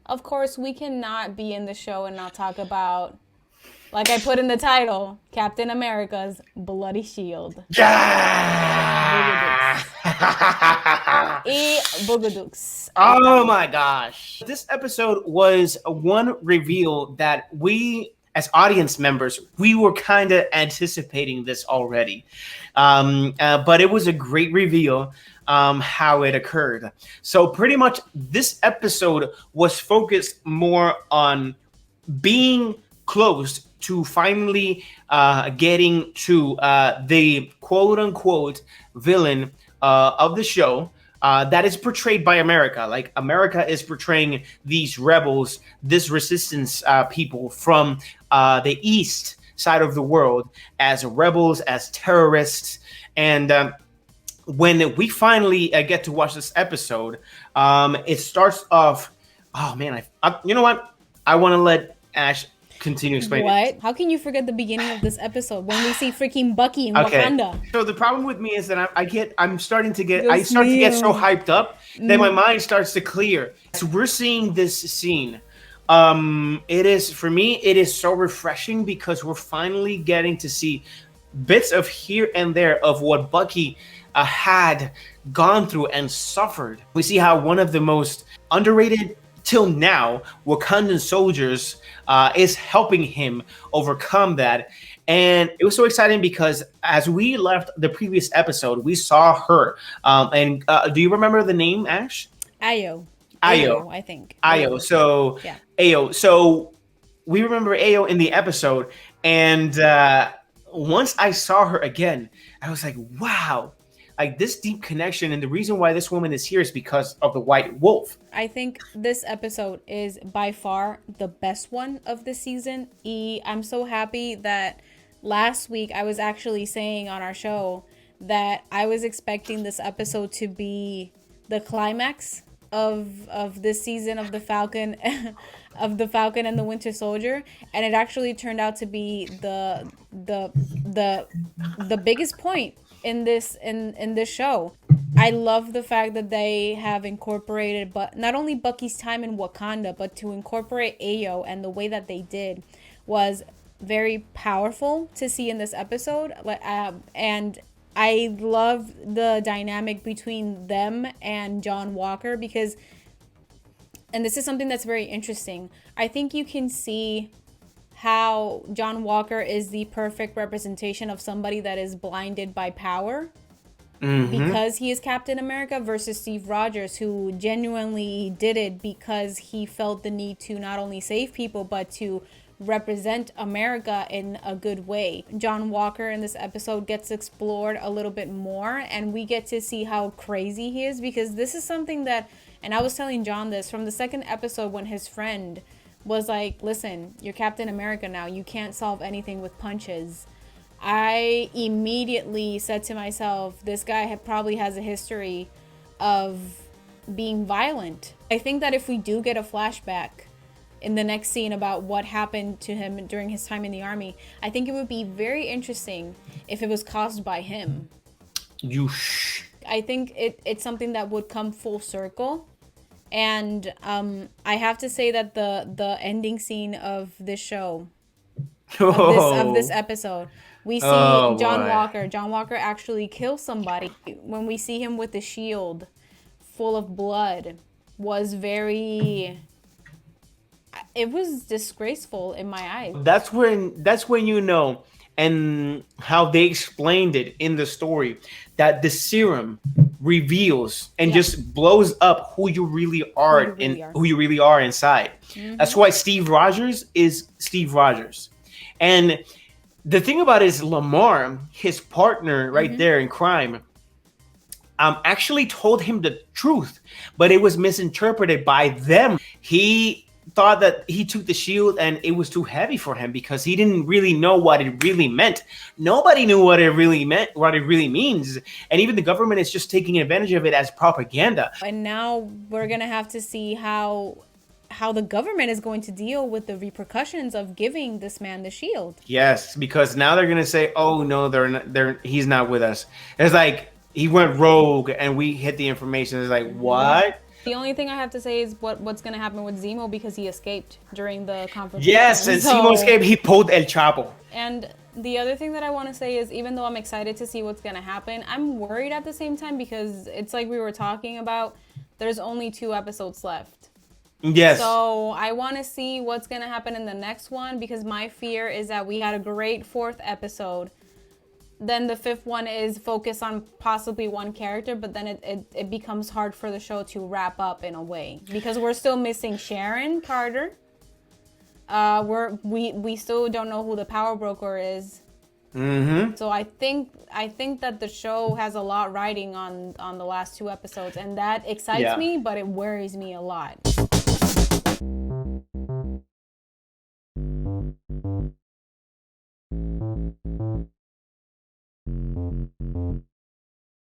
of course, we cannot be in the show and not talk about, like I put in the title, Captain America's Bloody Shield. Yeah! Boogadooks. Boogadooks. Oh my gosh. This episode was one reveal that we, as audience members, we were kind of anticipating this already. But it was a great reveal how it occurred. So pretty much this episode was focused more on being close to finally getting to the quote unquote villain of the show. That is portrayed by America. Like America is portraying these rebels, this resistance people from the east side of the world as rebels, as terrorists. And when we finally get to watch this episode, it starts off. Oh man, you know what? I want to let Ash continue explaining. What? How can you forget the beginning of this episode when we see freaking Bucky in Wakanda? So the problem with me is that I start to get so hyped up that my mind starts to clear. So we're seeing this scene. It is, for me, it is so refreshing because we're finally getting to see bits of here and there of what Bucky had gone through and suffered. We see how one of the most underrated till now Wakandan soldiers is helping him overcome that. And it was so exciting because as we left the previous episode, we saw her. And do you remember the name, Ash? Ayo, I think. Ayo. So yeah. Ayo. So we remember Ayo in the episode, and once I saw her again, I was like, wow. Like this deep connection, and the reason why this woman is here is because of the White Wolf. I think this episode is by far the best one of the season. I'm so happy that last week I was actually saying on our show that I was expecting this episode to be the climax of this season of the Falcon of the Falcon and the Winter Soldier, and it actually turned out to be the biggest point in this show. I love the fact that they have incorporated but not only Bucky's time in Wakanda, but to incorporate Ayo, and the way that they did was very powerful to see in this episode. And I love the dynamic between them and John Walker because, and this is something that's very interesting, I think you can see how John Walker is the perfect representation of somebody that is blinded by power because he is Captain America, versus Steve Rogers, who genuinely did it because he felt the need to not only save people but to represent America in a good way. John Walker in this episode gets explored a little bit more, and we get to see how crazy he is, because this is something that, and I was telling John this from the second episode when his friend was like, listen, you're Captain America now, you can't solve anything with punches. I immediately said to myself, this guy probably has a history of being violent. I think that if we do get a flashback in the next scene about what happened to him during his time in the army, I think it would be very interesting if it was caused by him. I think it's something that would come full circle. And I have to say that the ending scene of this show, of this episode, we see John Walker. John Walker actually kills somebody. When we see him with the shield full of blood, was very... It was disgraceful in my eyes. That's when you know, and how they explained it in the story, that the serum reveals and just blows up who you really are who you really are inside. That's why Steve Rogers is Steve Rogers. And the thing about it is Lamar, his partner right there in crime, actually told him the truth, but it was misinterpreted by them. He thought that he took the shield and it was too heavy for him because he didn't really know what it really meant. Nobody knew what it really meant, what it really means. And even the government is just taking advantage of it as propaganda. And now we're going to have to see how the government is going to deal with the repercussions of giving this man the shield. Yes, because now they're going to say, oh no, he's not with us. It's like he went rogue and we hit the information. It's like, what? The only thing I have to say is what's gonna happen with Zemo because he escaped during the confrontation. Yes, and Zemo escaped. He pulled El Chapo. And the other thing that I want to say is, even though I'm excited to see what's gonna happen, I'm worried at the same time because it's like we were talking about. There's only 2 episodes left. Yes. So I want to see what's going to happen in the next one because my fear is that we had a great 4th episode. Then the 5th one is focused on possibly one character, but then it becomes hard for the show to wrap up in a way because we're still missing Sharon Carter. We still don't know who the power broker is. Mm-hmm. So I think that the show has a lot riding on the last 2 episodes, and that excites me, but it worries me a lot.